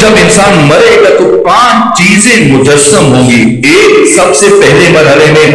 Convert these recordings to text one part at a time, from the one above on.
جب انسان مرے گا تو 5 چیزیں مجسم ہوں گی. ایک سب سے پہلے مرحلے میں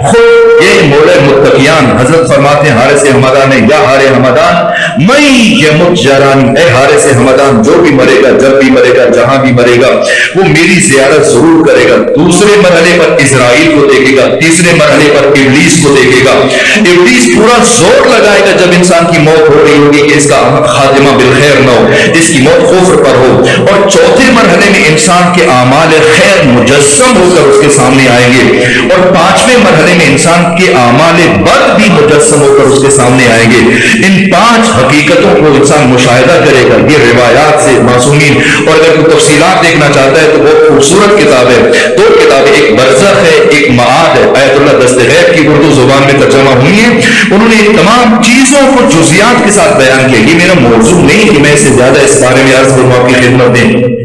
خود یہ مولا متقیان حضرت فرماتے ہیں حارث حمدان یا ہارے حمدان میں یمت جرانی، اے حارث حمدان جو بھی مرے گا، جب بھی مرے گا، جہاں بھی مرے گا، وہ میری زیارت ضرور کرے گا. دوسرے مرحلے پر اسرائیل کو دیکھے گا، تیسرے مرحلے پر ابلیس کو دیکھے گا. ابلیس پورا زور لگائے گا جب انسان کی موت ہو رہی ہوگی کہ اس کا خاتمہ بالخیر نہ ہو، اس کی موت کفر پر ہو. اور چوتھے مرحلے میں انسان کے اعمال خیر مجسم ہو کر اس کے سامنے آئیں گے. اور 5ویں مرحلے میں انسان کے اعمال بد بھی مجسم ہو کر اس کے سامنے آئیں گے. ان 5 حقیقتوں کو انسان مشاہدہ کرے گا. یہ روایات سے معصومین، اور اگر کوئی تفصیلات دیکھنا چاہتا ہے تو وہ خوبصورت کتاب ہے. 2 کتابیں، ایک برزخ ہے، ایک معاد ہے، آیت اللہ دستغیب کی اردو زبان میں ترجمہ ہوئی ہے. انہوں نے ان تمام چیزوں کو جزیات کے ساتھ بیان کیا. یہ میرا موضوع نہیں کہ میں اس سے زیادہ اس بارے میں عرض کروں آپ کی خدمت میں.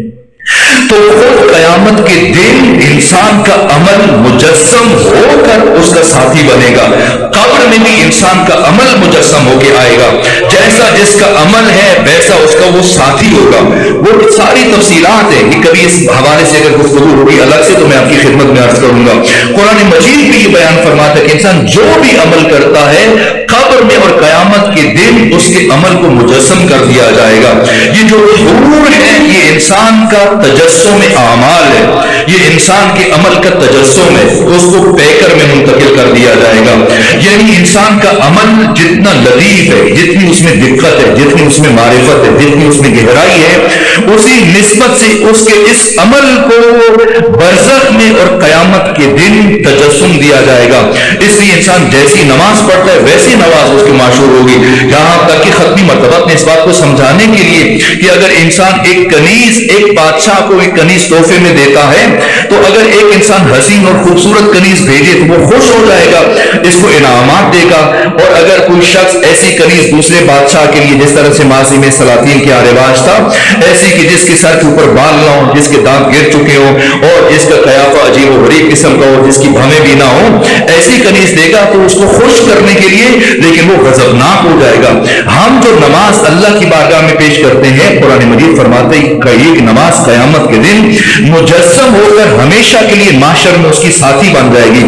تو خود قیامت کے دن انسان کا عمل مجسم ہو کر اس کا ساتھی بنے گا. قبر میں بھی انسان کا عمل مجسم ہو کے آئے گا. جیسا جس کا عمل ہے ویسا اس کا وہ ساتھی ہوگا. وہ ساری تفصیلات ہیں، یہ کبھی اس حوالے سے اگر گفتگو ہوگی الگ سے تو میں آپ کی خدمت میں عرض کروں گا. قرآن مجید بھی یہ بیان فرماتا ہے کہ انسان جو بھی عمل کرتا ہے قبر میں اور قیامت کے دن اس کے عمل کو مجسم کر دیا جائے گا. یہ جو حضور ہے یہ انسان کا تجسم اعمال ہے، یہ انسان کے عمل کا تجسم ہے، اس کو پیکر میں منتقل کر دیا جائے گا. یعنی انسان کا عمل جتنا لطیف ہے، جتنی اس میں دقت ہے، جتنی اس میں معرفت ہے، جتنی اس میں گہرائی ہے، اسی نسبت سے اس کے اس عمل کو برزخ میں اور قیامت کے دن تجسم دیا جائے گا. اس لیے انسان جیسی نماز پڑھتا ہے ویسی نماز اس کی معشور ہوگی. یہاں تک کہ ختمی مرتبہ نے اس بات کو سمجھانے کے لیے کہ اگر انسان ایک کنیز ایک بادشاہ کو ایک کنیز تحفے میں دیتا ہے تو اگر ایک انسان حسین اور خوبصورت کنیز بھیجے تو وہ خوش ہو جائے گا، اس کو انعامات دے گا. اور اگر کوئی شخص ایسی کنیز دوسرے بادشاہ کے لیے، جس طرح سے ماضی میں سلاطین کیا رواج تھا، ایسی کہ جس کے سر کے اوپر بال نہ ہو، جس کے دانت گر چکے ہوں اور جس کا قیافہ عجیب و غریب قسم کا ہو، جس کی بھویں بھی نہ ہو، ایسی کنیز دے گا تو اس کو خوش کرنے کے لیے، لیکن وہ غضبناک ہو جائے گا. ہم جو نماز اللہ کی بارگاہ میں پیش کرتے ہیں، قرآن مجید فرماتے ہیں کہ ایک نماز قیامت کے دن مجسم ہو کر ہمیشہ کے لیے معاشر میں اس کی ساتھی بن جائے گی.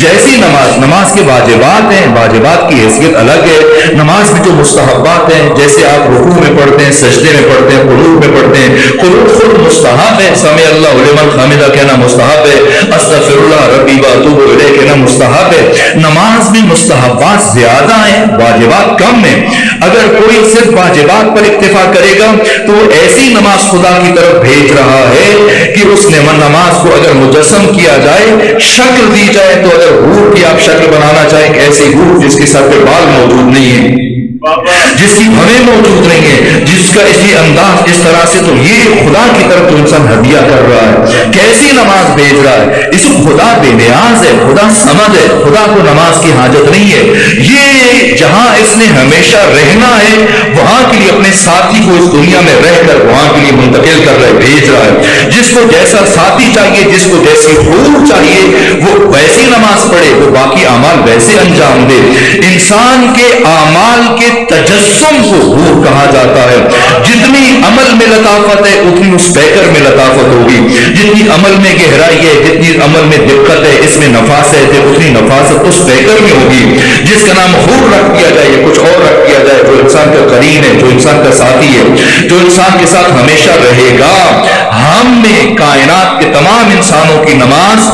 جیسی نماز کے واجبات ہیں، واجبات کی حیثیت الگ ہے. نماز میں جو مستحبات ہیں، جیسے آپ رکوع میں پڑھتے ہیں، سجدے میں پڑھتے ہیں، قنوت میں پڑھتے ہیں. قنوت خود مستحب ہے، سمع اللہ لمن حمدہ کہنا مستحب ہے، استغفر اللہ ربی واتوب الیہ کہنا مستحب ہے. نماز میں مستحبات زیادہ ہیں، واجبات کم ہیں. اگر کوئی صرف واجبات پر اکتفا کرے گا تو وہ ایسی نماز خدا کی طرف بھیج رہا ہے کہ اس نے نماز کو اگر مجسم کیا جائے، شکل دی جائے، تو اگر حور کی آپ شکل بنانا چاہیں کہ ایسی حور جس کے سر پہ بال موجود نہیں ہے، جس کی بھویں موجود نہیں ہے، جس کا اسی انداز اس طرح سے، تو یہ خدا کی طرف تو انسان ہدیہ کر رہا ہے. کیسی نماز بھیج رہا ہے؟ اس کو خدا بے نیاز ہے، خدا سمد ہے، خدا کو نماز کی حاجت نہیں ہے. یہ جہاں اس نے ہمیشہ رہنا ہے وہاں کے لیے اپنے ساتھی کو اس دنیا میں رہ کر وہاں کے لیے منتقل کر رہا ہے، بھیج رہا ہے. جس کو جیسا ساتھی چاہیے، جس کو جیسی حور چاہیے، وہ ویسی نماز پڑھے، وہ باقی اعمال ویسے انجام دے. انسان کے اعمال کے تجسم کو حور کہا جاتا ہے. جتنی عمل میں لطافت ہے اتنی اس پیکر میں لطافت ہوگی. جتنی عمل میں گہرائی ہے، جتنی عمل میں دقت ہے، اس میں نفاست ہے، اتنی نفاست اس پیکر میں ہوگی. جس کا نام حور رکھ دیا جائے یا کچھ اور رکھ دیا جائے، جو انسان کا قرین ہے، جو انسان کا ساتھی ہے، جو انسان کے ساتھ ہمیشہ رہے گا. ہم میں کائنات کے تمام انسانوں کی نماز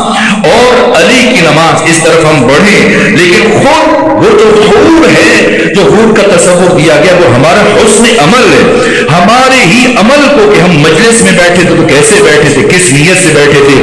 اور علی کی نماز اس طرف ہم بڑھیں، لیکن خود وہ جو حور ہے، جو حور کا تصور دیا گیا، وہ ہمارا حسن عمل ہے. ہمارے ہی عمل کو کہ ہم مجلس میں بیٹھے تھے تو کیسے بیٹھے تھے، کس نیت سے بیٹھے تھے،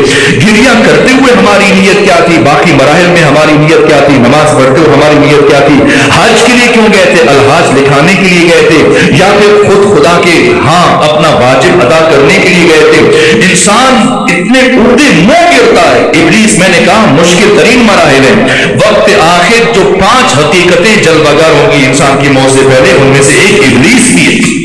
گریہ کرتے ہوئے ہماری نیت کیا تھی، باقی مراحل میں ہماری نیت کیا تھی، نماز پڑھتے ہوئے ہماری نیت کیا تھی، حج کے لیے کیوں گئے تھے، الحاج لکھانے کے لیے گئے تھے، یا پھر خود خدا کے ہاں اپنا واجب ادا کرنے کے لیے گئے تھے. انسان اتنے اڑتے منہ گرتا ہے. ابلیس، میں نے کہا، مشکل ترین مراحل ہے. وقت آخر جو 5 حقیقتیں جلوگر ہوں گی انسان کی موت سے پہلے، ان میں سے ایک ابلیس بھی ہے.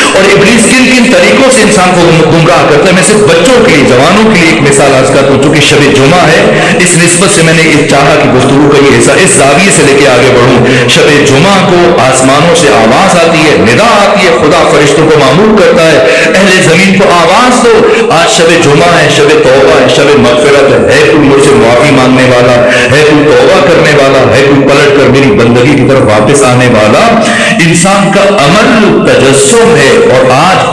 اور ابلیس کن کن طریقوں سے انسان کو گمراہ کرتا ہے. میں صرف بچوں کے لیے، جوانوں کے لیے ایک مثال عرض کرتا ہوں. چونکہ شب جمعہ ہے، اس نسبت سے میں نے چاہا کہ گفتگو کا یہ حصہ اس زاویے سے لے کے آگے بڑھوں. شب جمعہ کو آسمانوں سے آواز آتی ہے، ندا آتی ہے، خدا فرشتوں کو مامور کرتا ہے، اہل زمین کو آواز نماز دو. آج شب جمعہ ہے, شب توبہ ہے, شب مغفرت ہے کوئی مجھ سے معافی مانگنے والا, ہے کوئی توبہ کرنے والا, ہے کوئی پلٹ کر میری بندگی کی طرف واپس آنے والا. انسان کا عمل تجسم ہے. اور آج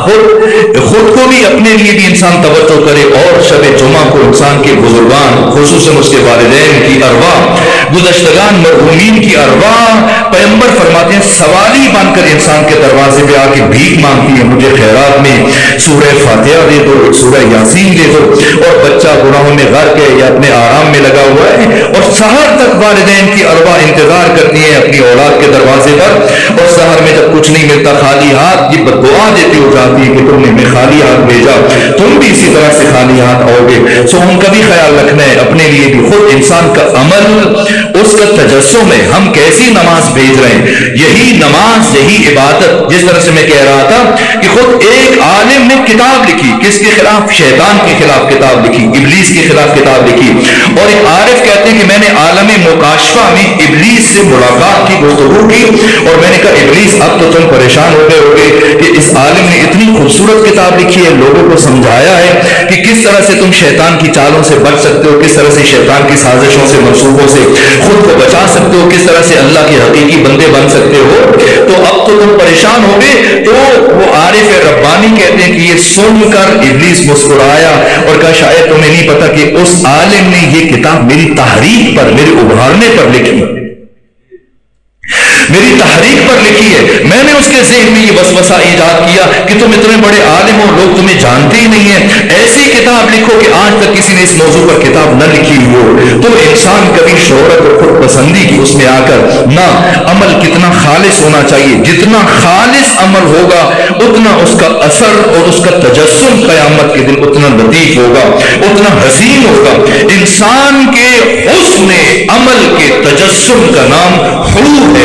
خود کو بھی اپنے لیے بھی انسان توجہ کرے, اور شب جمعہ کو انسان کے بزرگان خصوصاً اس کے والدین کی ارواح, گزشتگان مرحومین کی ارواح, پیغمبر فرماتے ہیں سوالی بن کر انسان کے دروازے پہ آ کے بھیک مانگتی ہے, مجھے خیرات میں سورہ فاتحہ دے دو, سورہ یاسین دے دو. اور بچہ گناہوں میں غرق ہے یا اپنے آرام میں لگا ہوا ہے, اور سحر تک والدین کی ارواح انتظار کرتی ہیں اپنی اولاد کے دروازے پر, اور سحر میں جب کچھ نہیں ملتا خالی ہاتھ یہ بددعا دیتی ہو جاتی ہے کہ تم نے ہمیں خالی ہاتھ بھیجا, تم بھی اسی طرح سے خالی ہاتھ آؤ گے. سو ان کا بھی خیال رکھنا ہے, اپنے لیے بھی. خود انسان کا عمل اس کا تجسم ہے, ہم کیسی نماز بھیج رہے ہیں. یہی نماز, یہی عبادت, جس طرح سے میں کہہ رہا تھا کہ خود ایک عالم نے کتاب لکھی, کس کے خلاف؟ شیطان کے خلاف کتاب لکھی, ابلیس کے خلاف کتاب لکھی. اور ایک عارف کہتے ہیں کہ میں نے عالم مکاشفہ میں ابلیس سے ملاقات کی, گفتگو کی, اور میں نے کہا ابلیس اب تو تم پریشان ہو گئے ہوگے کہ اس عالم نے اتنی خوبصورت کتاب لکھی ہے, لوگوں کو سمجھایا ہے کہ کس طرح سے تم شیطان کی چالوں سے بچ سکتے ہو, کس طرح سے شیطان کی سازشوں سے, منصوبوں سے خود کو بچا سکتے ہو, کس طرح سے اللہ کے حقیقی بندے بن سکتے ہو. تو اب تو تم پریشان ہو گئے. تو وہ عارف ربانی کہتے ہیں کہ یہ سن کر ابلیس مسکرایا اور کہا شاید تمہیں نہیں پتا کہ اس عالم نے یہ کتاب میری تحریک پر, میرے ابھارنے پر لکھی, میری تحریک پر لکھی ہے. میں نے اس کے ذہن میں یہ وسوسہ ایجاد کیا کہ تم اتنے بڑے عالم ہو, لوگ تمہیں جانتے ہی نہیں ہیں, ایسی کتاب لکھو کہ آج تک کسی نے اس موضوع پر کتاب نہ لکھی ہو. تو انسان کبھی شہرت اور خود پسندی کی اس میں آ کر نہ, عمل کتنا خالص ہونا چاہیے. جتنا خالص عمل ہوگا اتنا اس کا اثر اور اس کا تجسم قیامت کے دن اتنا لطیف ہوگا, اتنا حسین ہوگا. انسان کے حسن عمل کے تجسم کا نام حور ہے.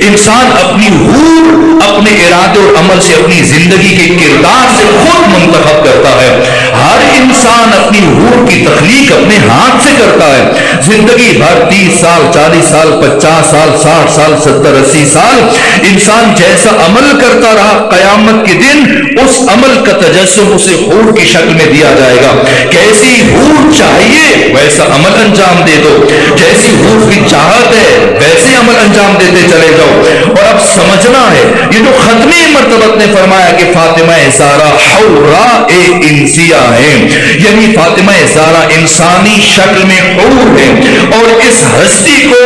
انسان اپنی حور اپنے ارادے اور عمل سے, اپنی زندگی کے کردار سے خود منتخب کرتا ہے. ہر انسان اپنی حور کی تخلیق اپنے ہاتھ سے کرتا ہے. زندگی بھر 30 سال, 40 سال, 50 سال, 60 سال, 70, 80 سال انسان جیسا عمل کرتا رہا, قیامت کے دن اس عمل کا تجسم اسے حور کی شکل میں دیا جائے گا. کیسی حور چاہیے ویسا عمل انجام دے دو, جیسی حور کی چاہت ہے ویسے عمل انجام دیتے چلے جاؤ. اور اب سمجھنا ہے یہ جو ختم مرتبت نے فرمایا کہ فاطمہ زہرا حوراء انسیہ ہے, یعنی فاطمہ زہرا انسانی شکل میں حور ہے. اور اس ہستی کو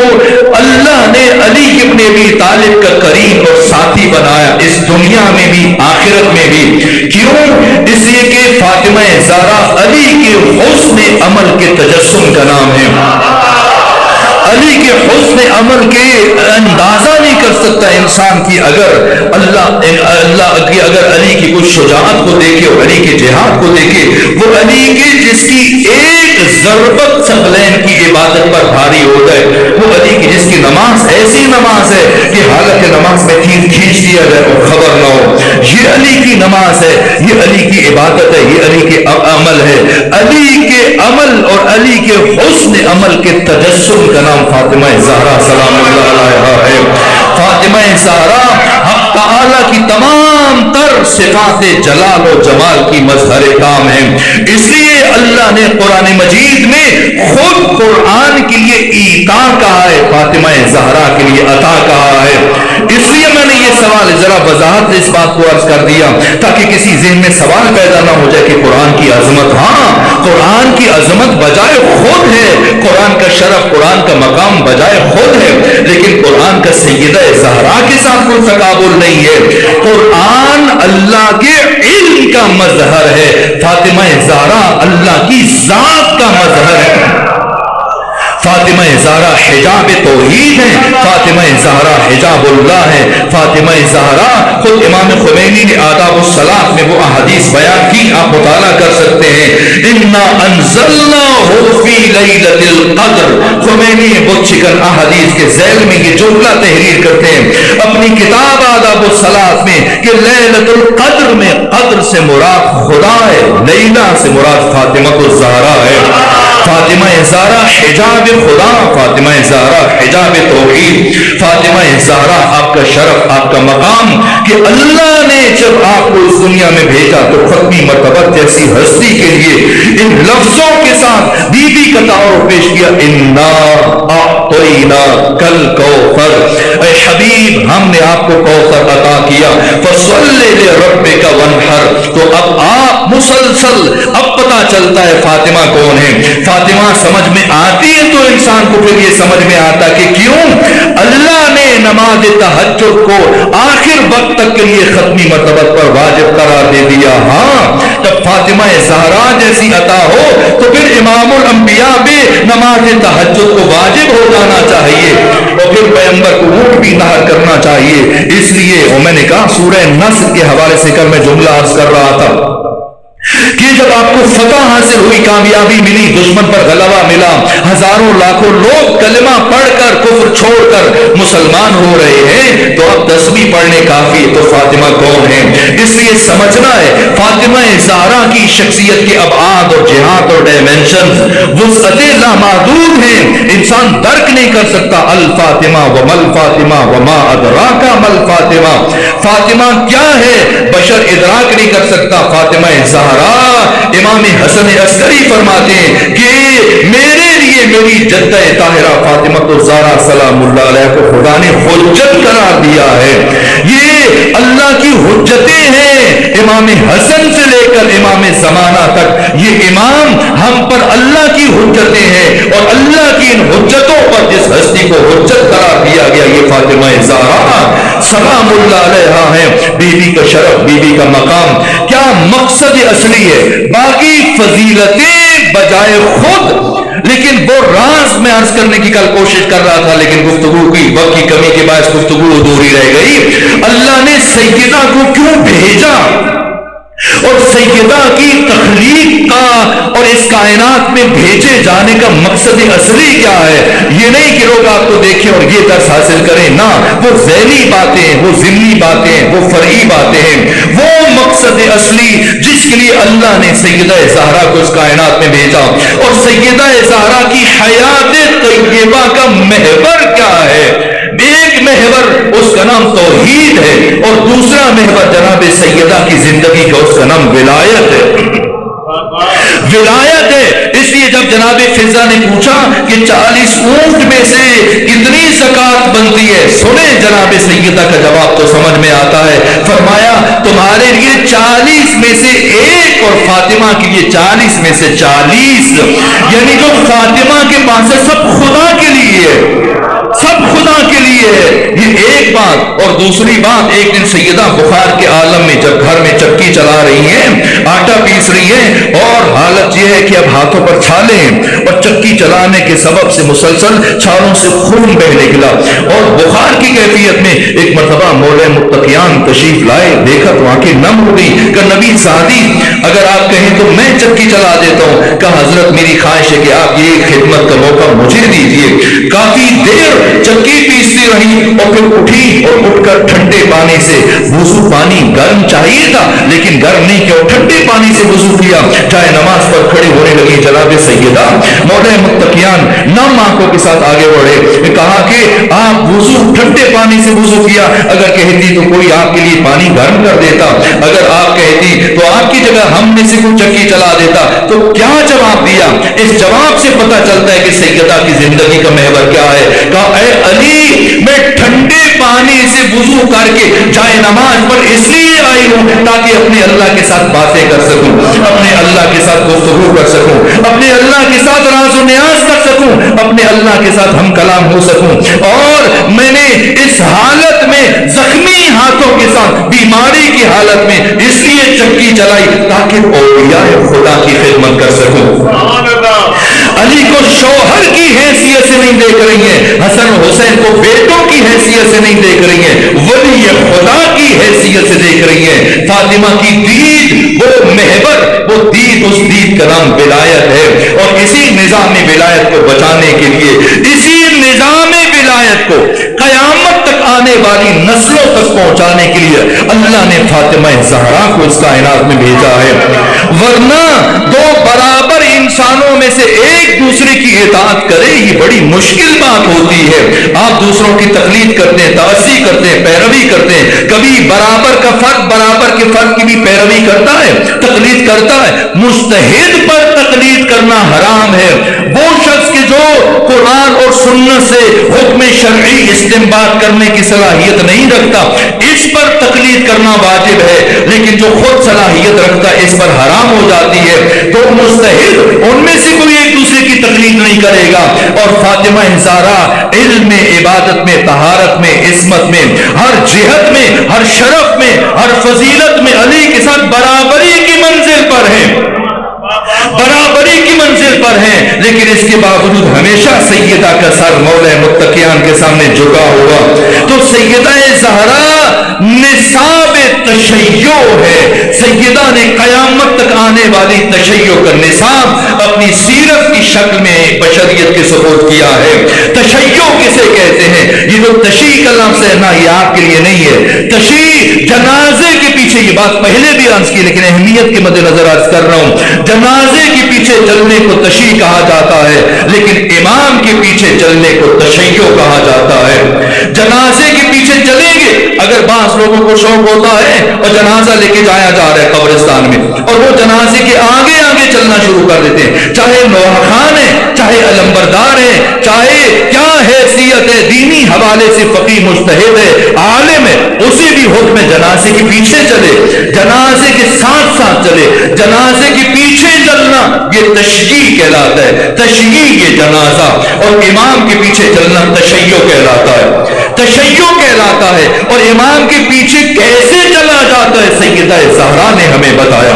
اللہ نے علی ابن ابی طالب کا قرین اور ساتھی بنایا, اس دنیا میں بھی آخرت میں بھی. کیوں؟ اس لیے کہ فاطمہ زہرا علی کے حسن عمل کے تجسم کا نام ہے. علی کے حسن عمل کے اندازہ نہیں کر سکتا انسان کی اگر اللہ کی اگر علی کی کچھ شجاعت کو دیکھے اور علی کے جہاد کو دیکھے. وہ علی کے جس کی ایک ضربت ثقلین کی عبادت پر بھاری ہو جائے, وہ علی کی جس کی نماز ایسی نماز ہے کہ حالانکہ نماز میں تیر کھینچ دیا جائے اور خبر نہ ہو, یہ علی کی نماز ہے, یہ علی کی عبادت ہے, یہ علی کے عمل ہے. علی کے عمل اور علی کے حسن عمل کے تجسم کا نام فاطمہ زہرا سلام اللہ علیہا ہے. فاطمہ زہرا حق تعالی کی تمام تر صفات جلال و جمال کی مظہر کام ہے. اس لیے اللہ نے قرآن مجید میں خود قرآن کے لیے ایتا کہا ہے, فاطمہ زہرا کے لیے عطا کہا ہے. اس لیے میں نے یہ سوال ذرا وضاحت سے اس بات کو عرض کر دیا تاکہ کسی ذہن میں سوال پیدا نہ ہو جائے کہ قرآن کی عظمت, ہاں قرآن کی عظمت بجائے خود ہے, قرآن کا شرف, قرآن کا مقام بجائے خود ہے, لیکن قرآن کا سیدہ زہرا کے ساتھ کوئی تقابل نہیں ہے. قرآن اللہ کے علم کا مظہر ہے, فاطمہ زہرا اللہ کی ذات کا مظہر ہے. فاطمہ زہرا حجاب توحید ہے, فاطمہ زہرا حجاب اللہ ہے. فاطمہ زہرا خود امام خمینی نے آداب الصلاۃ میں وہ احادیث بیان کی, آپ مطالعہ کر سکتے ہیں. انا انزلناہ فی لیلۃ القدر, خمینی بہت چکن احادیث کے ذیل میں یہ جملہ تحریر کرتے ہیں اپنی کتاب آداب الصلاۃ میں کہ لیلۃ القدر میں قدر سے مراد خدا ہے, لیلہ سے مراد فاطمہ الزہرا ہے. فاطمہ زہرا حجاب خدا، فاطمہ زہرا حجاب توحید، فاطمہ زہرا آپ کا شرف، آپ کا مقام کہ اللہ نے جب آپ کو اس دنیا میں بھیجا تو ختمی مرتبہ جیسی ہستی کے لیے ان لفظوں کے ساتھ بی بی کا تعارف پیش کیا، انا اعطینا کل کوثر، اے حبیب ہم نے آپ کو کوثر عطا کیا، فصلی لربک وانحر۔ تو اب آپ مسلسل اب پتا چلتا ہے فاطمہ کون ہے، فاطمہ سمجھ میں آتی ہے تو انسان کو پھر یہ سمجھ میں آتا کہ کیوں اللہ نے نماز تہجد کو آخر وقت تک کے لیے ختمی مرتبہ پر واجب قرار دے دیا۔ ہاں جب فاطمہ زہرا جیسی عطا ہو تو پھر امام الانبیاء بھی نماز تہجد کو واجب ہو جانا چاہیے اور پھر پیغمبر کو اونٹ بھی نہر کرنا چاہیے۔ اس لیے اور میں نے کہا سورہ نصر کے حوالے سے کل میں جملہ عرض کر رہا تھا کہ جب آپ کو فتح حاصل ہوئی، کامیابی ملی، دشمن پر غلبہ ملا، ہزاروں لاکھوں لوگ کلمہ پڑھ کر کفر چھوڑ کر مسلمان ہو رہے ہیں تو اب 10ویں پڑھنے کافی ہے۔ تو فاطمہ کون ہے؟ اس لیے سمجھنا ہے فاطمہ زہرا کی شخصیت کے ابعاد اور جہات اور ڈائمینشن وسعت لامحدود ہیں، انسان درک نہیں کر سکتا۔ الفاطمہ ومل فاطمہ وما ادراک مل فاطمہ، فاطمہ کیا ہے بشر ادراک نہیں کر سکتا۔ فاطمہ زہرا امام حسن عسکری فرماتے ہیں کہ میرے لیے میری جدہ طاہرہ فاطمہ الزہرا سلام اللہ علیہ کو خدا نے حجت قرار دیا ہے۔ یہ اللہ کی حجتیں ہیں، امام حسن سے لے کر امام زمانہ تک یہ امام ہم پر اللہ کی حجتیں ہیں، اور اللہ کی ان حجتوں پر جس ہستی کو حجت قرار دیا گیا یہ فاطمہ زہرا سلام اللہ علیہ ہے۔ بی بی کا شرف، بی بی کا مقام کیا مقصد اصلی ہے، باقی فضیلتیں بجائے خود، لیکن وہ راز میں عرض کرنے کی کل کوشش کر رہا تھا لیکن گفتگو کی وقت کی کمی کے باعث گفتگو ادھوری رہ گئی۔ اللہ نے سیدہ کو کیوں بھیجا اور سیدہ کی تخلیق کا اور اس کائنات میں بھیجے جانے کا مقصد اصلی کیا ہے؟ یہ نہیں کہ لوگ آپ کو دیکھیں اور یہ درس حاصل کریں، نہ، وہ ذیلی باتیں، وہ ضمنی باتیں، وہ فرعی باتیں ہیں۔ وہ مقصد اصلی جس کے لیے اللہ نے سیدہ زہرا کو اس کائنات میں بھیجا، اور سیدہ زہرا کی حیات طیبہ کا محور کیا ہے؟ ایک محور اس کا نام توحید ہے اور دوسرا محور جناب سیدہ کی زندگی کا اس کا نام ولایت ہے، ولایت ہے۔ اس لیے جب جناب فضا نے پوچھا کہ 40 اونٹ میں سے کتنی زکات بنتی ہے، سنیں جناب سیدہ کا جواب تو سمجھ میں آتا ہے۔ فرمایا تمہارے لیے 40 میں سے ایک اور فاطمہ کے لیے 40 میں سے 40، یعنی جو فاطمہ کے پاس ہے سب خدا کے لیے ہے، سب خدا کے لیے ہے۔ یہ ایک بات، اور دوسری بات ایک دن سیدہ بخار کے عالم میں جب گھر میں چکی چلا رہی ہیں، آٹا پیس رہی ہیں، اور حالت یہ ہے کہ اب ہاتھوں پر چھالے ہیں اور چکی چلانے کے سبب سے مسلسل چھالوں سے خون بہ نکلا، اور بخار کی کیفیت میں ایک مرتبہ مولا متقیان تشریف لائے، دیکھا تو آنکھیں نم ہو گئی۔ کہ نبی سعدی اگر آپ کہیں تو میں چکی چلا دیتا ہوں۔ کہا حضرت میری خواہش ہے کہ آپ یہ خدمت کا موقع مجھے دیجیے۔ کافی دیر چکی پیستی رہی اور پھر اٹھی اور اٹھ کر ٹھنڈے پانی سے وضو، پانی گرم چاہیے تھا لیکن گرم نہیں کیا، ٹھنڈے پانی سے وضو کیا، چاہے نماز پر کھڑے ہونے لگی۔ جناب سیدہ مولا متقیان نم آنکھوں کے ساتھ آگے بڑھے، کہا کہ آپ وضو ٹھنڈے پانی سے وضو کیا، اگر کہتی تو کوئی آپ کے لیے پانی گرم کر دیتا، اگر آپ کہتی تو آپ کی جگہ ہم میں سے کوئی چکی چلا دیتا، تو کیا جواب دیا؟ اس جواب سے پتہ چلتا ہے کہ سیدہ کی زندگی کا محور کیا ہے۔ کہا اے علی میں ٹھنڈے پانی سے وضو کر کے جائے نماز پر اس لیے آئی ہوں تاکہ اپنے اللہ کے ساتھ باتیں کر سکوں، اپنے اللہ کے ساتھ گفتگو کر سکوں، اپنے اللہ کے ساتھ راز و نیاز کر سکوں، اپنے اللہ کے ساتھ ہم کلام ہو سکوں۔ اور میں نے اس حالت میں زخمی ہاتھوں کے ساتھ بیماری کی حالت میں اس لیے چکی چلائی تاکہ اولیاء خدا کی خدمت کر سکوں۔ علی کو شوہر کی حیثیت سے نہیں دیکھ رہی ہیں، حسن حسین کو بیٹوں کی حیثیت سے نہیں دیکھ رہی ہیں، ولی خدا کی حیثیت سے دیکھ رہی ہیں۔ فاطمہ کی دید وہ محور، وہ دید، اس دید کا نام ولایت ہے، اور اسی نظام ولایت کو بچانے کے لیے، اسی نظام ولایت کو قیامت تک آنے والی نسلوں تک پہنچانے کے لیے اللہ نے فاطمہ زہرا کو اس کائنات میں بھیجا ہے، ورنہ دو برابر انسانوں میں سے ایک دوسرے کی اطاعت کرے یہ بڑی مشکل بات ہوتی ہے. آپ دوسروں کی تقلید کرتے ہیں, تأسی کرتے ہیں, پیروی کرتے ہیں. کبھی برابر کے فرد کی بھی پیروی کرتا ہے, تقلید کرتا ہے. مجتہد پر تقلید کرنا حرام ہے. وہ شخص کہ جو قرآن اور سنت سے حکم شرعی استنباط کرنے کی صلاحیت نہیں رکھتا, اس پر تقلید کرنا واجب ہے, لیکن جو خود صلاحیت رکھتا ہے اس پر حرام ہو جاتی ہے. تو مجتہد ان میں سے کوئی ایک دوسرے کی تقلید نہیں کرے گا. اور فاطمہ زہرا علم میں, عبادت میں, طہارت میں, عصمت میں, ہر جہت میں, ہر شرف میں, ہر فضیلت میں علی کے ساتھ برابری کی منزل پر ہیں, برابری کی منزل پر ہیں. لیکن اس کے باوجود ہمیشہ سیدہ کا سر مولا متقیان کے سامنے جھکا ہوا. تو سیدہ زہرا نصاب تشیع ہے. سیدہ نے قیامت تک آنے والی تشیع کا نصاب اپنی سیرت کی شکل میں بشریت کے سپرد کیا ہے. تشیع کسے کہتے ہیں؟ یہ جو تشیع کا لفظ ہے نا, یہ آپ کے لیے نہیں ہے. تشیع جنازے کے پیچھے, یہ بات پہلے بھی عرض کی لیکن اہمیت کے مد نظر عرض کر رہا ہوں, جنازے کے پیچھے چلنے کو تشیع کہا جاتا ہے, لیکن امام کے پیچھے چلنے کو تشیع کہا جاتا ہے. جنازے کے پیچھے چلیں گے, اگر بعض لوگوں کو شوق ہوتا ہے اور جنازہ لے کے جایا جا رہا ہے قبرستان میں, اور وہ جنازے کے آگے آگے چلنا شروع کر دیتے ہیں, چاہے نوحہ خان ہے, چاہے علمبردار ہے, چاہے کیا حیثیت ہے, دینی حوالے سے فقیہ مجتہد ہے, عالم ہے, اسے بھی حکم جنازے کے پیچھے چلے, جنازے کے ساتھ ساتھ چلے. جنازے کے پیچھے چلنا یہ تشیع کہلاتا ہے, تشیع یہ جنازہ, اور امام کے پیچھے چلنا تشیع کہلاتا ہے, تشیع کہلاتا ہے. اور امام کے پیچھے کیسے چلا جاتا ہے سیدہ زہرا نے ہمیں بتایا.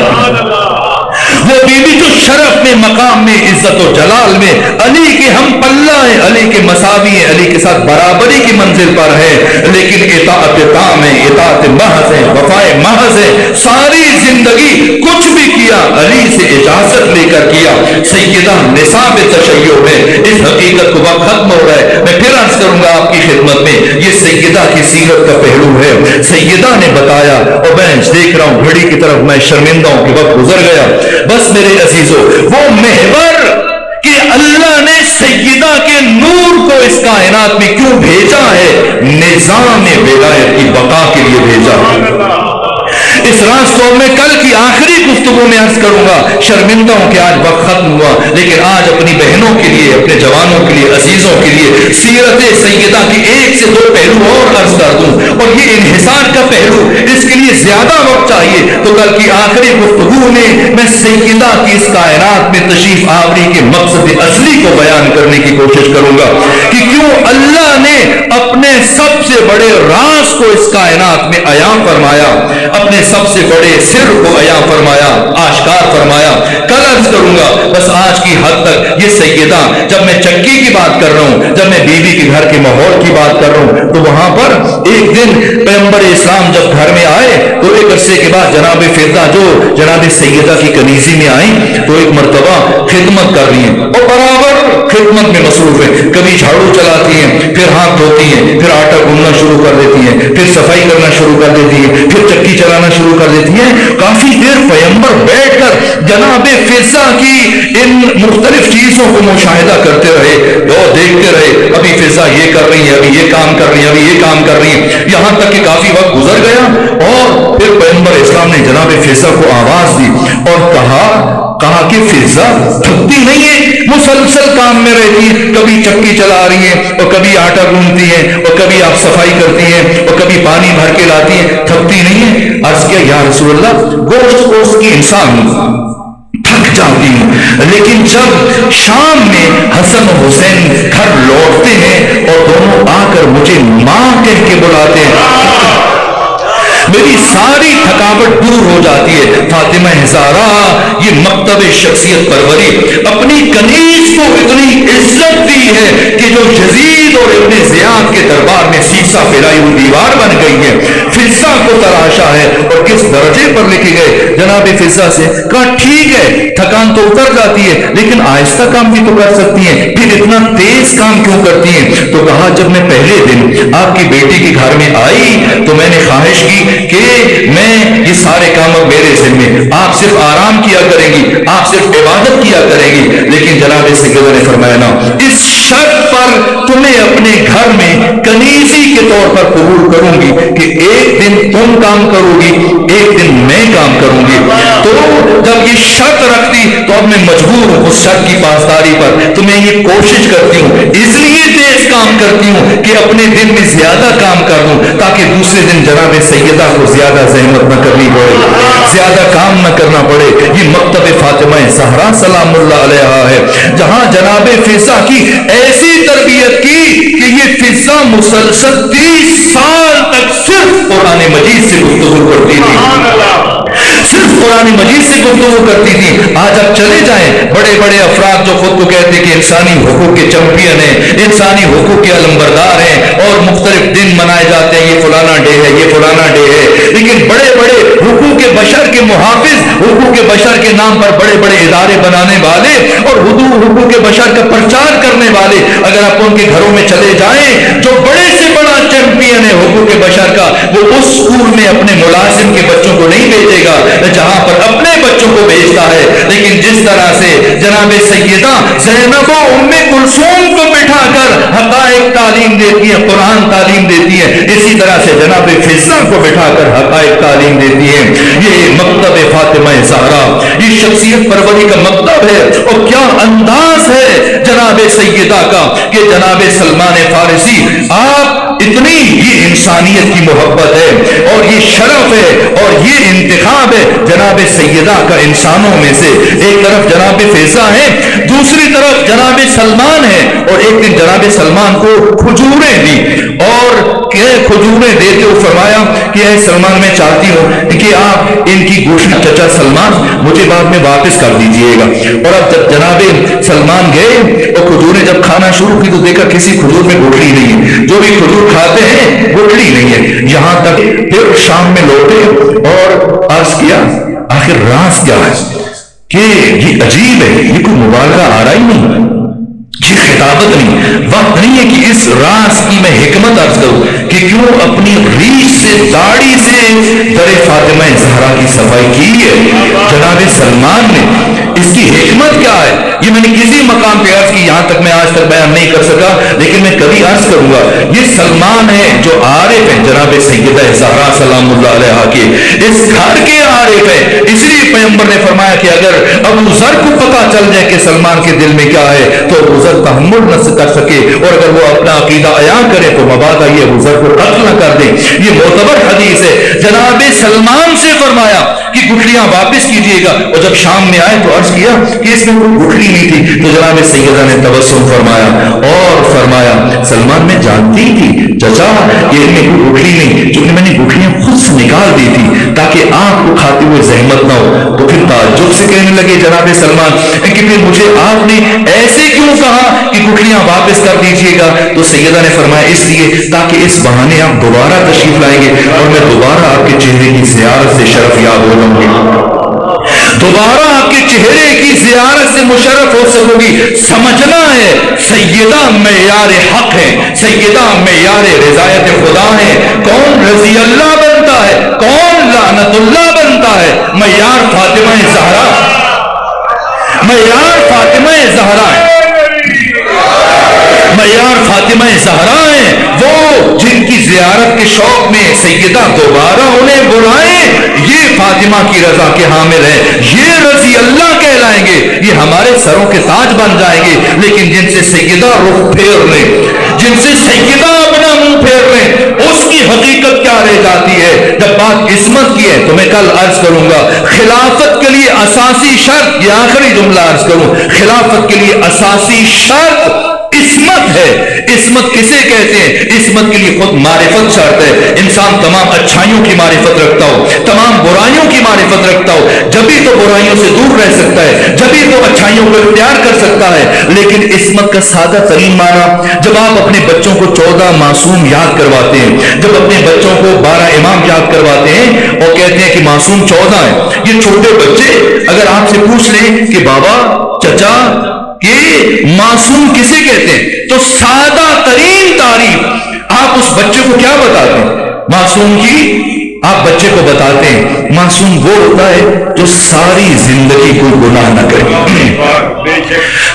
وہ بیوی جو شرف میں, مقام میں, عزت و جلال میں علی کے ہم پلہ ہیں, علی کے مساوی ہیں, علی کے ساتھ برابری کی منزل پر ہے, لیکن اطاعت تام ہے, اطاعت محض ہے, وفائے محض ہے. ساری زندگی کچھ بھی کیا علی سے اجازت لے کر کیا. سیدہ نصاب تشیع ہے. اس حقیقت کو وقت ختم ہو رہا ہے, میں پھر عرض کروں گا آپ کی خدمت میں, یہ سیدہ کی سیرت کا پہلو ہے. سیدہ نے بتایا, اور میں دیکھ رہا ہوں گھڑی کی طرف, میں شرمندہ ہوں کہ وقت گزر گیا. بس میرے عزیزو, وہ محور کہ اللہ نے سیدہ کے نور کو اس کائنات میں کیوں بھیجا ہے, نظام ولایت کی بقا کے لیے بھیجا. اس راز کو میں کل کی آخری گفتگو میں عرض کروں گا. شرمندہ ہوں کہ آج وقت ختم ہوا, لیکن آج اپنی بہنوں کے لیے, اپنے جوانوں کے لیے, عزیزوں کے لیے سیرت سیدہ کی ایک سے دو پہلو اور عرض کر دوں, اور یہ انحصار کا پہلو, اس کے لیے زیادہ وقت چاہیے. تو کل کی آخری گفتگو میں سیدہ کی اس کائنات میں تشریف آوری کے مقصد اصلی کو بیان کرنے کی کوشش کروں گا کہ کیوں اللہ نے اپنے سب سے بڑے راز کو اس کائنات میں عیاں فرمایا, اپنے سب سے بڑے سر کو عیاں فرمایا, آشکار فرمایا. کل عرض کروں گا, بس آج کی حد تک یہ سیدہ, جب میں چکی کی بات کر رہا ہوں, جب میں بیوی کے گھر کے ماحول کی بات کر رہا ہوں, تو وہاں پر ایک دن پیغمبر اسلام جب گھر میں آئے تو ایک عرصے کے بعد جناب فضہ جو جناب سیدہ کی کنیزی میں آئیں تو ایک مرتبہ خدمت کر رہی ہیں اور برابر خدمت میں مصروف ہیں. کبھی جھاڑو چلاتی ہیں, پھر ہاتھ دھوتی ہیں, پھر آٹا گوندنا شروع کر دیتی ہیں, پھر صفائی کرنا شروع کر دیتی ہیں, پھر چکی چلانا شروع کر دیتی ہیں. کافی دیر پیغمبر بیٹھ کر جناب فضہ کی ان مختلف چیزوں کو مشاہدہ کرتے رہے اور دیکھتے رہے. ابھی فضہ یہ کر رہی ہے, ابھی یہ کام کر رہی ہے, ابھی یہ کام کر رہی ہے, یہاں تک کہ کافی وقت گزر گیا. اور پھر پیغمبر اسلام نے جناب فضہ کو آواز دی اور کہا کہ فضہ تھکتی نہیں ہے, مسلسل کام میں رہتی ہے, کبھی چکی چلا رہی ہے اور کبھی آٹا گوندتی ہے اور کبھی آپ صفائی کرتی ہیں اور کبھی پانی بھر کے لاتی ہیں, تھکتی نہیں ہے. عرض کیا یا رسول اللہ, گوشت کی انسان تھک جاتی ہوں, لیکن جب شام میں حسن و حسین گھر لوٹتے ہیں اور دونوں آ کر مجھے ماں کہہ کے بلاتے ہیں, میری ساری تھکاوٹ دور ہو جاتی ہے. فاطمہ زہرا یہ مکتب شخصیت پروری, اپنی کنیز کو اتنی عزت دی ہے کہ جو یزید اور ابن زیاد کے دربار میں سیسا پھیلائی ہوئی دیوار بن گئی ہے. فضہ کو تراشا ہے اور کس درجے پر لکھے گئے جناب فضہ سے. کہا ٹھیک ہے تھکان تو اتر جاتی ہے لیکن آہستہ کام بھی تو کر سکتی ہیں, پھر اتنا تیز کام کیوں کرتی ہیں؟ تو کہا جب میں پہلے دن آپ کی بیٹی کے گھر میں آئی تو میں نے خواہش کی کہ میں یہ سارے کام اب میرے ذمے, آپ صرف آرام کیا کریں گی, آپ صرف عبادت کیا کریں گی. لیکن جناب سیدنا نے فرمایا نا, اس شرط پر تمہیں اپنے گھر میں کنیزی کے طور پر قبول کروں گی کہ ایک دن تم کام کرو گی, ایک دن میں کام کروں گی. تو جب یہ شرط رکھتی تو اب میں مجبور ہوں اس شرط کی پاسداری پر, تو میں یہ کوشش کرتی ہوں, اس لیے تیز کام کرتی ہوں کہ اپنے دن میں زیادہ کام کر دوں تاکہ دوسرے دن جناب سیدہ کو زیادہ زحمت نہ کرنی پڑے, زیادہ کام نہ کرنا پڑے. یہ مکتب فاطمہ زہرا سلام اللہ علیہا ہے جہاں جناب فضہ کی ایسی تربیت کی کہ یہ فضہ مسلسل 30 سال تک صرف قرآن مجید سے گفتگو کرتی تھی, صرف قرآن مجید سے گفتگو کرتی تھی. آج آپ چلے جائیں بڑے بڑے افراد جو خود کو کہتے ہیں کہ انسانی حقوق کے چمپئن ہیں, انسانی حقوق کے علمبردار ہیں اور مختلف دن منائے جاتے ہیں, یہ فلانا ڈے ہے, یہ فلانا ڈے ہے, لیکن بڑے بڑے حقوق بشر کے محافظ, حقوق بشر کے نام پر بڑے بڑے ادارے بنانے والے اور حقوق بشر کا پرچار کرنے والے, اگر آپ ان کے گھروں میں چلے جائیں جو بڑے سے بڑا چیمپئن ہے حقوق بشر کا, وہ اس اسکول میں اپنے ملازم کے بچوں کو نہیں بھیجے گا جہاں پر اپنے بچوں کو بھیجتا ہے. لیکن جس طرح سے جناب سیدہ زینب و ام کلثوم کو بٹھا کر حقائق تعلیم دیتی ہے, قرآن تعلیم دیتی ہے, اسی طرح سے جناب فضہ کو بٹھا کر حقائق تعلیم دیتی ہے. یہ مکتب فاطمہ زہرا یہ شخصیت پروری کا مکتب ہے. اور کیا انداز ہے جناب سیدہ کا کہ جناب سلمان فارسی, آپ اتنی یہ انسانیت کی محبت ہے اور یہ شرف ہے اور یہ انتخاب ہے جناب سیدہ کا انسانوں میں سے. ایک طرف جناب فضہ ہے, دوسری طرف جناب سلمان ہے, اور ایک دن جناب سلمان کو کھجوریں دی اور کھجوریں دیتے ہوئے فرمایا کہ اے سلمان میں چاہتی ہوں کہ آپ ان کی گوشت چچا سلمان مجھے بعد میں واپس کر دیجئے گا. اور اب جب جناب سلمان گئے اور کھجوریں جب کھانا شروع کی تو دیکھا کسی کھجور میں گٹھلی نہیں ہے, جو بھی کھجور کھاتے ہیں گٹھلی نہیں ہے. یہاں تک پھر شام میں لوٹے اور عرض کیا آخر راز کیا ہے کہ یہ عجیب ہے, یہ کوئی مبالغہ آ رہا ہی نہیں, یہ خطابت نہیں, وقت نہیں ہے کہ اس راز کی میں حکمت عرض کروں کہ کیوں اپنی ریش سے داڑھی سے در فاطمہ زہرا کی صفائی کی ہے جناب سلمان نے. اس کی حکمت کیا ہے یہ میں نے کسی مقام پہ عرض کی, یہاں تک میں آج تک بیان نہیں کر سکا, لیکن میں کبھی عرض کروں گا. یہ سلمان ہے جو عارف ہیں جناب سیدہ زہرا سلام اللہ علیہا کے, اس گھر کے عارف ہیں. اس لیے پیغمبر نے فرمایا کہ اگر ابو ذر کو پتا چل جائے کہ سلمان کے دل میں کیا ہے تو ابو ذر تحمل نہ کر سکے, اور اگر وہ اپنا عقیدہ عیاں کرے تو مبادا یہ ابو ذر کو قتل نہ کر دیں. یہ معتبر حدیث ہے. جناب سلمان سے فرمایا کہ گٹھلیاں واپس کیجیے گا, اور جب شام میں آئے تو عرض کیا کہ اس میں کوئی گٹھلی نہیں تھی, تو جناب سیدہ نے تبسم فرمایا اور فرمایا سلمان میں جانتی تھی چچا کہ ان میں کوئی گٹھلی نہیں, چونکہ میں نے گٹھلیاں خود سے نکال دی تھی تاکہ آپ کو کھاتے ہوئے زحمت نہ ہو. تو پھر تعجب سے کہنے لگے جناب سلمان کہ پھر مجھے آپ نے ایسے کیوں کہا کہ گٹھلیاں واپس کر دیجیے گا؟ تو سیدہ نے فرمایا اس لیے تاکہ اس بہانے آپ دوبارہ تشریف لائیں گے اور میں دوبارہ آپ کے چہرے کی زیارت سے شرف یاب ہو جاؤں گی, دوبارہ آپ کے چہرے کی زیارت سے مشرف ہو سکوں گی. سمجھنا ہے سیدہ معیار حق ہے, سیدہ معیار رضایت خدا ہے. کون رضی اللہ بنتا ہے, کون لعنت اللہ بنتا ہے؟ معیار فاطمہ زہرا, معیار فاطمہ زہرا ہے, معیار فاطمہ زہرا ہے. وہ جن کی زیارت کے شوق میں سیدہ دوبارہ انہیں بلائیں, یہ فاطمہ کی رضا کے حامل ہیں, یہ رضی اللہ کہلائیں گے, یہ ہمارے سروں کے تاج بن جائیں گے. لیکن جن سے سیدہ رخ پھیر لیں, جن سے سیدہ اپنا منہ پھیر لیں, اس کی حقیقت کیا رہ جاتی ہے؟ جب بات عصمت کی ہے تو میں کل عرض کروں گا خلافت کے لیے اساسی شرط, یہ آخری جملہ عرض کروں, خلافت کے لیے اساسی شرط عصمت ہے. عصمت کسے کہتے ہیں؟ عصمت کے لیے خود معرفت شرط ہے. انسان تمام اچھائیوں کی معرفت رکھتا ہو, تمام برائیوں کی معرفت رکھتا ہو, جبھی تو برائیوں سے دور رہ سکتا ہے, جبھی تو اچھائیوں کو اختیار کر سکتا ہے. لیکن عصمت کا سادہ ترین معنی, جب آپ اپنے بچوں کو 14 معصوم یاد کرواتے ہیں, جب اپنے بچوں کو 12 امام یاد کرواتے ہیں اور کہتے ہیں کہ معصوم 14 ہیں, یہ چھوٹے بچے اگر آپ سے پوچھ لیں کہ بابا چچا کہ معصوم کسے کہتے ہیں, تو سادہ ترین تعریف آپ اس بچے کو کیا بتاتے ہیں؟ معصوم کی آپ بچے کو بتاتے ہیں معصوم وہ ہوتا ہے جو ساری زندگی کوئی گناہ نہ کرے,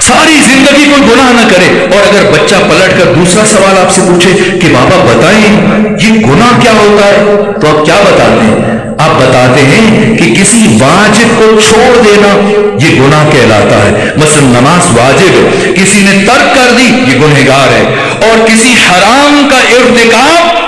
ساری زندگی کوئی گناہ نہ کرے. اور اگر بچہ پلٹ کر دوسرا سوال آپ سے پوچھے کہ بابا بتائیں یہ گناہ کیا ہوتا ہے, تو آپ کیا بتاتے ہیں؟ آپ بتاتے ہیں کہ کسی واجب کو چھوڑ دینا یہ گناہ کہلاتا ہے. مثلا نماز واجب ہے, کسی نے ترک کر دی یہ گنہگار ہے. اور کسی حرام کا ارتکاب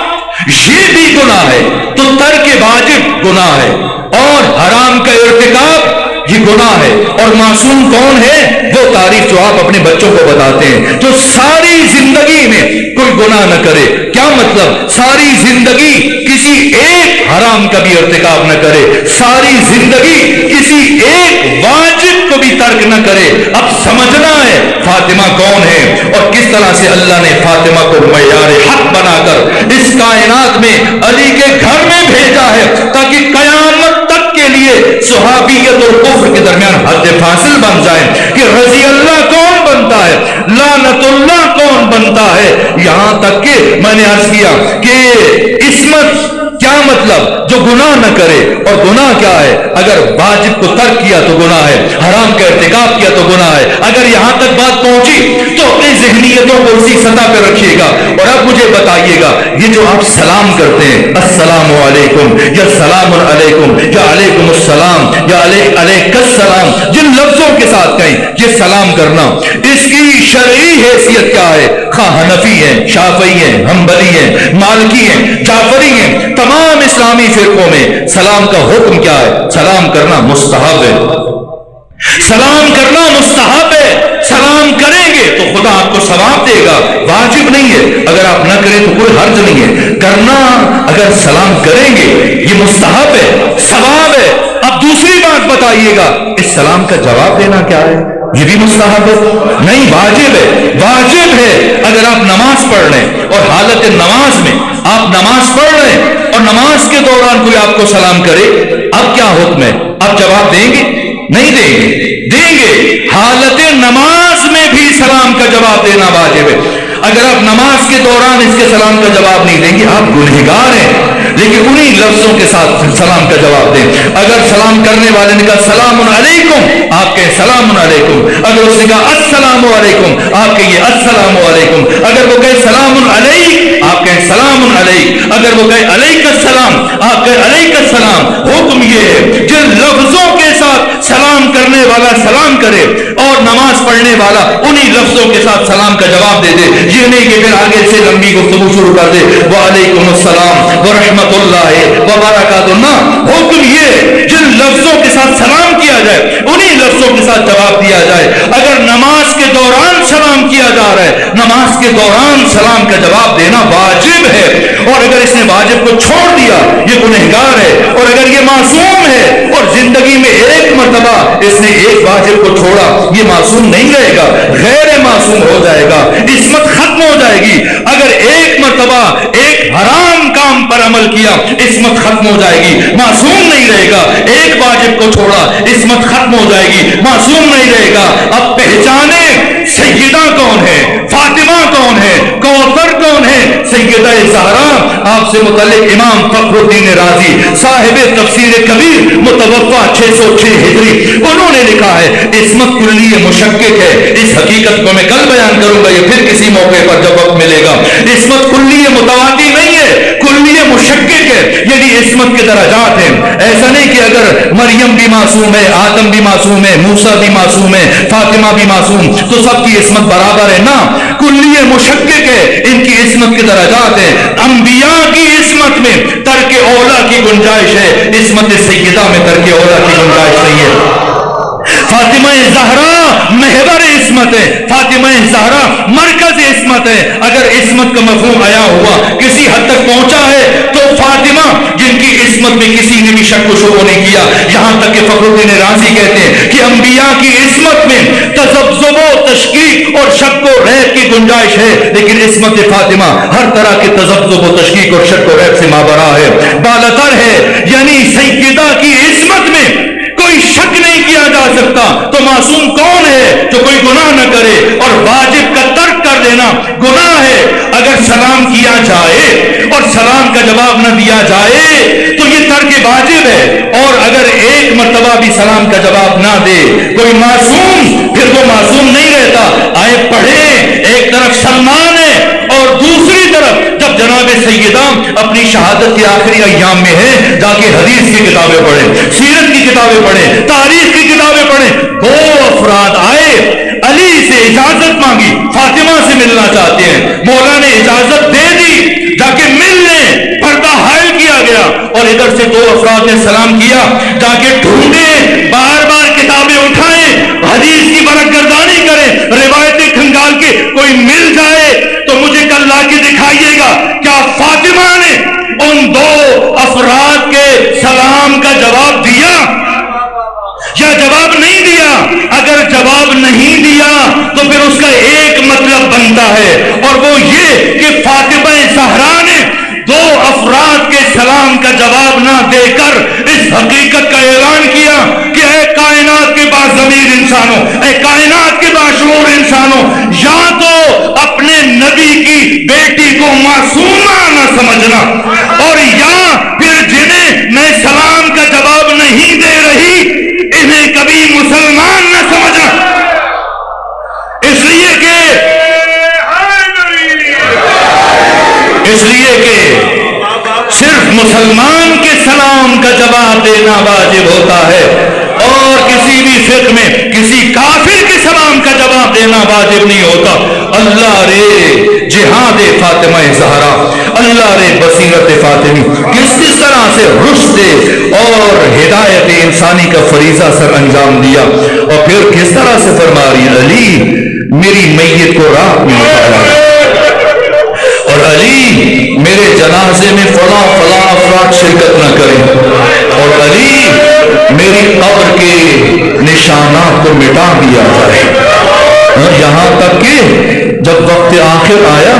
یہ بھی گناہ ہے, تو ترک واجب گناہ ہے اور حرام کا ارتکاب یہ گناہ ہے. اور معصوم کون ہے؟ وہ تعریف جو آپ اپنے بچوں کو بتاتے ہیں جو ساری زندگی میں کوئی گناہ نہ کرے. کیا مطلب؟ ساری زندگی کسی ایک حرام کا بھی ارتکاب نہ کرے, ساری زندگی کسی ایک واجب کو بھی ترک نہ کرے. اب سمجھنا ہے فاطمہ کون ہے اور کس طرح سے اللہ نے فاطمہ کو معیار حق بنا کر اس کائنات میں علی کے گھر میں بھیجا ہے تاکہ قیامت تک کے لیے صحابیت اور کفر کے درمیان حد فاصل بن جائے کہ رضی اللہ کون بنتا ہے, لعنت اللہ کون بنتا ہے. یہاں تک کہ میں نے عرض کیا کہ عصمت کیا مطلب؟ جو گناہ نہ کرے. اور گناہ کیا ہے؟ اگر واجب کو ترک کیا تو گناہ ہے, حرام کا ارتکاب کیا تو گناہ ہے. اگر یہاں تک بات پہنچی تو اپنی ذہنیتوں کو اسی سطح پہ رکھیے گا. اور اب مجھے بتائیے گا یہ جو آپ سلام کرتے ہیں السلام علیکم یا سلام علیکم یا علیکم السلام یا علیک السلام, جن لفظوں کے ساتھ کہیں یہ سلام کرنا, اس کی شرعی حیثیت کیا ہے؟ خواہ حنفی ہیں, شافعی ہیں, حنبلی ہیں, مالکی ہیں, جعفری ہیں, تمام اسلامی فرقوں میں سلام کا حکم کیا ہے؟ سلام کرنا مستحب ہے, سلام کرنا مستحب ہے. سلام کریں گے تو خدا آپ کو ثواب دے گا, واجب نہیں ہے. اگر آپ نہ کریں تو کوئی حرج نہیں ہے کرنا. اگر سلام کریں گے یہ مستحب ہے, ثواب ہے. اب دوسری بات بتائیے گا اس سلام کا جواب دینا کیا ہے؟ یہ بھی مستحب ہے نہیں, واجب ہے. واجب ہے اگر آپ نماز پڑھ رہے ہیں اور حالت نماز میں آپ نماز پڑھ رہے ہیں اور نماز کے دوران کوئی آپ کو سلام کرے, اب کیا حکم ہے؟ آپ جواب دیں گے؟ نہیں دیں گے, دیں گے. حالت نماز میں بھی سلام کا جواب دینا واجب ہے. اگر آپ نماز کے دوران اس کے سلام کا جواب نہیں دیں گے آپ گنہگار ہیں. لیکن انہی لفظوں کے ساتھ سلام کا جواب دیں. اگر سلام کرنے والے نے کہا سلام علیکم, آپ کہیں سلام علیکم. اگر اس نے کہا السلام علیکم, آپ کہیے السلام علیکم. اگر وہ کہے سلام علیک, آپ کہیں سلام علیک. اگر وہ کہے علیک السلام, آپ کہیں علیک السلام. حکم یہ ہے جن لفظوں کے ساتھ سلام کرنے والا سلام کرے اور نماز پڑھنے والا انہی لفظوں کے ساتھ سلام کا جواب دے دے. یہ نہیں کہ پھر آگے سے لمبی گفتگو شروع کر دے وعلیکم السلام ورحمۃ اللہ وبرکاتہ. نہ, حکم یہ جن لفظوں کے ساتھ سلام کیا جائے انہی لفظوں کے ساتھ جواب دیا جائے. اگر نماز کے دوران سلام کیا جا رہا ہے, نماز کے دوران سلام کا جواب دینا واجب ہے. اور اگر اس نے واجب کو چھوڑ دیا یہ گنہگار ہے. اور اگر یہ معصوم ہے اور زندگی میں ایک مرتبہ اس نے ایک واجب کو چھوڑا یہ معصوم نہیں رہے گا, غیر معصوم ہو جائے گا, عصمت ختم ہو جائے گی. اگر ایک مرتبہ ایک حرام کام پر عمل کیا عصمت ختم ہو جائے گی, معصوم نہیں رہے گا. ایک واجب کو چھوڑا عصمت ختم ہو جائے گی, معصوم نہیں رہے گا. اب پہچانے سیدہ کون ہے, فاطمہ کون ہے, کوثر کون ہے؟ سیدہ زہرا. آپ سے متعلق امام فخر الدین رازی صاحب تفسیر کبیر متوفا 606 ہجری انہوں نے لکھا ہے عصمت کلی مشکک ہے. اس حقیقت کو میں کل بیان کروں گا, یہ پھر کسی موقع پر جب وقت ملے گا. عصمت کلی متواتر نہیں ہے, کلی مشکک ہے. یعنی عصمت کے درجات ہیں. ایسا نہیں کہ اگر مریم بھی معصوم ہے, آدم بھی معصوم ہے, موسیٰ بھی معصوم ہے, فاطمہ بھی معصوم تو سب کی عصمت برابر ہے. نہ, کلی مشکک ہے, ان کی عصمت کے درجات ہیں. انبیاء کی عصمت میں ترک اولا کی گنجائش ہے, عصمت سیدہ میں ترک اولا کی گنجائش نہیں ہے. فاطمہ زہرا محور عصمت ہے، فاطمہ زہرا مرکز عصمت ہے۔ اگر عصمت کا مفہوم آیا ہوا کسی حد تک پہنچا ہے تو فاطمہ جن کی عصمت میں کسی نے بھی شک و شبہ نہیں کیا، یہاں تک کہ فخر الدین رازی کہتے ہیں کہ انبیاء کی عصمت میں تذبذب و تشکیک اور شک و ریب کی گنجائش ہے، لیکن عصمت فاطمہ ہر طرح کے تذبذب و تشکیک اور شک و ریب سے مابرا ہے، بالاتر ہے۔ یعنی سیدہ کی عصمت میں کوئی شک نہیں کیا جا سکتا، تو معصوم کون ہے جو کوئی گناہ نہ کرے؟ اور واجب کا ترک کر دینا گناہ ہے۔ اگر سلام کیا جائے اور سلام کا جواب نہ دیا جائے تو یہ ترک واجب ہے، اور اگر ایک مرتبہ بھی سلام کا جواب نہ دے کوئی معصوم، پھر وہ معصوم نہیں رہتا۔ آئے پڑھیں، ایک طرف سلمان ہے اور دوسری طرف جب جناب سیدہ اپنی شہادت کے آخری ایام میں ہے، جا کے حدیث کی کتابیں پڑھیں، سیرت کی کتابیں پڑھیں، تاریخ کی کتابیں پڑھیں۔ دو افراد آئے، علی سے اجازت مانگی، فاطمہ سے ملنا چاہتے ہیں، مولا نے اجازت دے دی، جا کے مل لیں، پردہ حائل کیا گیا۔ اور ادھر سے دو افراد نے سلام کیا، جا کے ڈھونڈیں، بار بار کتابیں اٹھائیں، حدیث کی برگردانی کریں، روایتیں کھنگال کے کوئی مل جائے تو مجھے کل لا کے دکھائیے گا کیا فاطمہ نے ان دو افراد کے سلام کا جواب دیا یا جواب نہیں دیا؟ اگر جواب نہیں دیا تو پھر اس کا ایک مطلب بنتا ہے، اور وہ یہ کہ فاطمہ زہرا نے دو افراد کے سلام کا جواب نہ دے کر اس حقیقت کا اعلان کیا کہ اے کائنات کے باضمیر انسانوں، اے کائنات کے باشعور انسانوں، یا تو اپنے نبی کی بیٹی کو معصومہ نہ سمجھنا، اور یا پھر جنہیں میں سلام کا جواب نہیں دے رہی انہیں کبھی مسلمان نہ سمجھنا۔ اس لیے کہ صرف مسلمان کے سلام کا جواب دینا واجب ہوتا ہے، اور کسی بھی فقہ میں کسی کافر کے سلام کا جواب دینا واجب نہیں ہوتا۔ اللہ رے جہاد فاطمہ زہرا، اللہ رے بصیرت فاطمی، کس طرح سے رشد اور ہدایت انسانی کا فریضہ سر انجام دیا، اور پھر کس طرح سے فرما رہی علی میری میت کو رات میں اٹھایا، اور علی میرے جنازے میں فلاں افراد شرکت نہ کریں، اور علی میری قبر کے نشانات کو مٹا دیا جائے۔ یہاں تک کہ جب وقت آخر آیا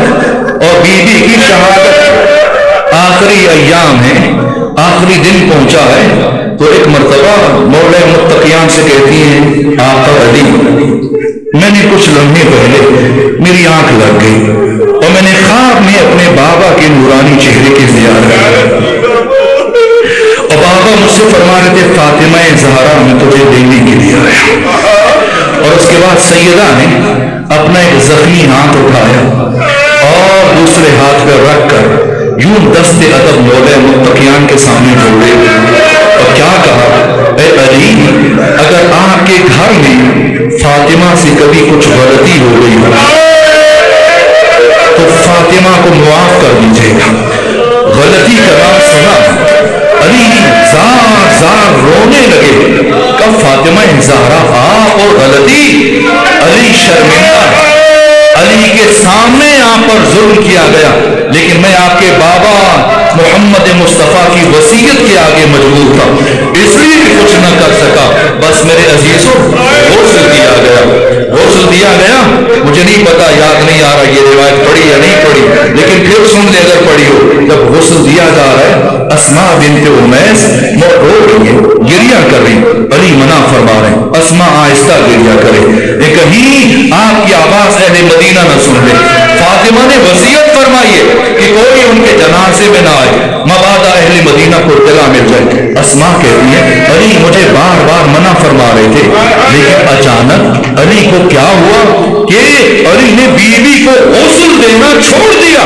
اور بی بی کی شہادت آخری ایام ہے، آخری دن پہنچا ہے، تو ایک مرتبہ مولا متقیان سے کہتی ہیں آقا علی میں نے کچھ لمحے پہلے میری آنکھ لگ گئی اور میں نے خواب میں اپنے بابا کے نورانی چہرے کی زیارت کی، اور بابا مجھ سے فرما رہے تھے فاطمہ زہرا میں تجھے دینے کے لیے آیا۔ اور اس کے بعد سیدہ نے اپنا ایک زخمی ہاتھ اٹھایا اور دوسرے ہاتھ پہ رکھ کر یوں دست ادب مولا متقیان کے سامنے جوڑے اور کیا کہا، اے علی اگر آپ کے گھر میں فاطمہ سے کبھی کچھ غلطی ہو گئی ہو تو فاطمہ کو معاف کر دیجیے گا۔ غلطی کا نام سنا، علی زار رونے لگے، کب فاطمہ زہرا آپ اور غلطی؟ علی شرمندہ، علی کے سامنے آپ پر ظلم کیا گیا، لیکن میں آپ کے بابا محمد مصطفیٰ کی وصیت کے آگے مجبور تھا، اس لیے بھی کچھ نہ کر سکا۔ بس میرے عزیزوں غسل دیا گیا، غسل دیا گیا، مجھے نہیں پتا یاد نہیں آ رہا یہ روایت پڑھی یا نہیں پڑھی، لیکن پھر سن لے اگر پڑھی ہو۔ جب غسل دیا جا رہا ہے اسماء بنت امیس رو رہی ہے، گریہ کر رہی، علی منع فرما رہے ہیں اسماء آہستہ گریہ کرے، کہیں آپ کی آواز اہل مدینہ نہ سن لے۔ فاطمہ نے وصیت فرمائی ہے کہ کوئی ان کے جنازے میں نہ آئے، مبادا اہل مدینہ کو اطلاع مل جائے۔ اسماء کہتی ہے علی مجھے بار بار منع فرما رہے تھے، لیکن اچانک علی کو کیا ہوا کہ علی نے بیوی کو غسل دینا چھوڑ دیا،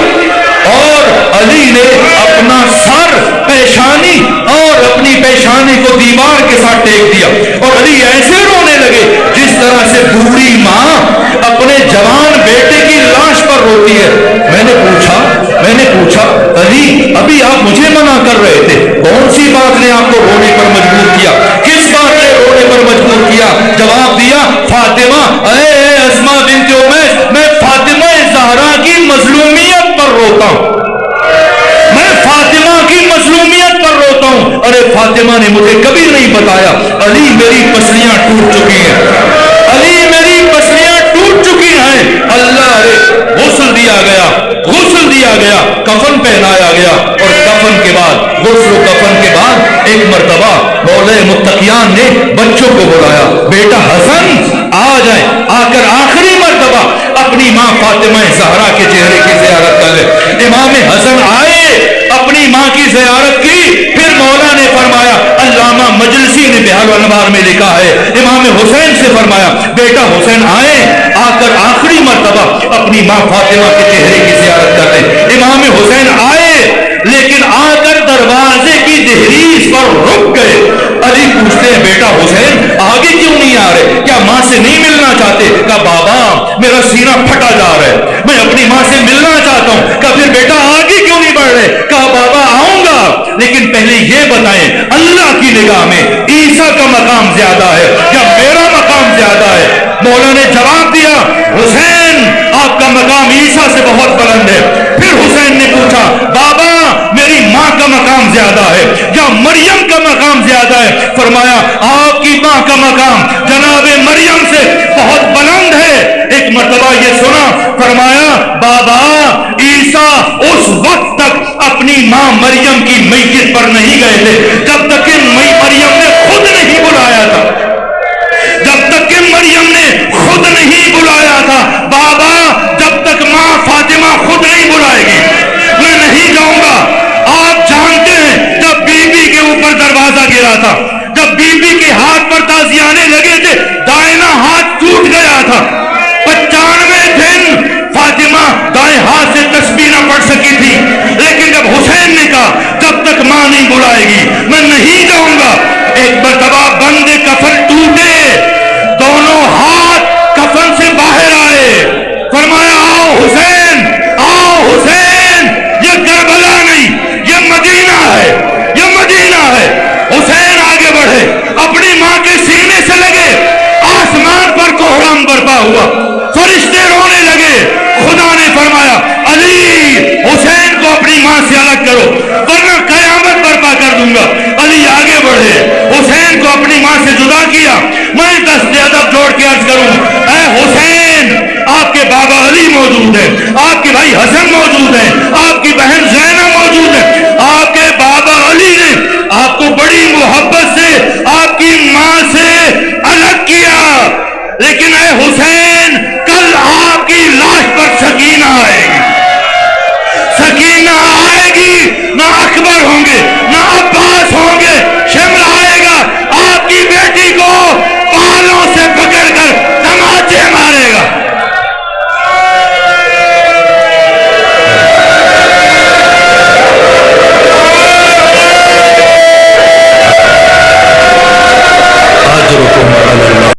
اور علی نے اپنا سر پیشانی اور اپنی پیشانی کو دیوار کے ساتھ ٹیک دیا، اور علی ایسے رونے لگے جس طرح سے بوڑھی ماں اپنے جوان بیٹے کی لاش پر روتی ہے۔ میں نے پوچھا علی ابھی آپ مجھے منع کر رہے تھے، کون سی بات نے آپ کو رونے پر مجبور کیا؟ کس بات نے رونے پر مجبور کیا؟ جواب دیا فاطمہ، اے اسماء بنت امیس، میں فاطمہ زہرا کی مظلومیت پر روتا ہوں، میں فاطمہ کی مظلومیت پر روتا ہوں۔ ارے فاطمہ نے مجھے کبھی نہیں بتایا علی میری پسلیاں ٹوٹ چکی ہیں، علی میری پسلیاں ٹوٹ چکی ہیں۔ اللہ رے، غسل دیا گیا، غسل دیا گیا، کفن پہنایا گیا، اور کفن کے بعد، غسل و کفن کے بعد ایک مرتبہ مولا متقیان نے بچوں کو بلایا، بیٹا حسن آ جائیں، آ کر آخری مرتبہ اپنی ماں فاطمہ زہرا کے چہرے کی زیارت کر لے۔ امام حسن آئے، اپنی ماں کی زیارت کی، پھر مولا نے فرمایا، علامہ مجلسی نے بحار الانوار میں لکھا ہے، امام حسین سے فرمایا بیٹا حسین آئے، آ کر آخری مرتبہ اپنی ماں فاطمہ کے چہرے کی زیارت کر لیں۔ امام حسین آئے، لیکن آ کر دروازے کی دہلیز پر رک گئے۔ علی پوچھتے ہیں بیٹا حسین آگے کیوں نہیں آ رہے؟ کیا ماں سے نہیں ملنا چاہتے؟ کہا بابا میرا سینہ پھٹا جا رہا ہے، میں اپنی ماں سے ملنا چاہتا ہوں۔ کہا پھر بیٹا آگے کیوں نہیں بڑھ رہے؟ کہا بابا آؤں گا، لیکن پہلے یہ بتائیں اللہ کی نگاہ میں عیسیٰ کا مقام زیادہ ہے یا میرا مقام زیادہ ہے؟ مولا نے جواب دیا حسین آپ کا مقام عیسیٰ سے بہت بلند ہے۔ پھر حسین نے پوچھا بابا میری ماں کا مقام زیادہ ہے یا مریم کا مقام زیادہ ہے؟ فرمایا آپ کی ماں کا مقام جناب مریم سے بہت بلند ہے۔ ایک مرتبہ یہ سنا، فرمایا بابا عیسیٰ اس وقت تک اپنی ماں مریم کی میت پر نہیں گئے تھے جب تک کہ مریم نے خود نہیں بلایا تھا، جب تک کہ مریم نے خود نہیں بلایا تھا۔ بابا جب تک ماں فاطمہ خود نہیں بلائے گی میں نہیں جاؤں گا۔ آپ جانتے ہیں جب بی بی کے اوپر دروازہ گرا تھا، جب بی بی کے ہاتھ پر تازیانے لگے تھے، دائنا ہاتھ ٹوٹ گیا تھا، 95 دن فاطمہ دائیں ہاتھ سے تسبیح نہ پڑھ سکی تھی، لیکن جب حسین نے کہا جب تک ماں نہیں بلائے گی میں نہیں جاؤں گا، ایک مرتبہ بند کفن ٹوٹے، دونوں ہاتھ کفن سے باہر آئے، فرمایا آؤ حسین، آؤ حسین، یہ کربلا نہیں یہ مدینہ ہے، یہ مدینہ ہے۔ حسین آگے بڑھے، اپنی ماں کے سینے سے لگے، آسمان پر کوہرام برپا ہوا، فرشتے رونے لگے۔ خدا نے فرمایا علی حسین کو اپنی ماں سے الگ کرو ورنہ قیامت برپا کر دوں گا۔ علی آگے بڑھے، حسین کو اپنی ماں سے جدا کیا۔ میں دست ادب جوڑ کے عرض کروں، اے حسین آپ کے بابا علی موجود ہیں، آپ کے بھائی حسن موجود ہیں، آپ کی بہن زینب موجود ہے، آپ کے بابا علی نے آپ کو بڑی محبت سے آپ کی ماں سے الگ کیا، لیکن اے حسین کل آپ کی لاش پر سکینہ آئے گی، سکینہ آئے گی، نہ اکبر ہوں گے، نہ عباس ہوں گے،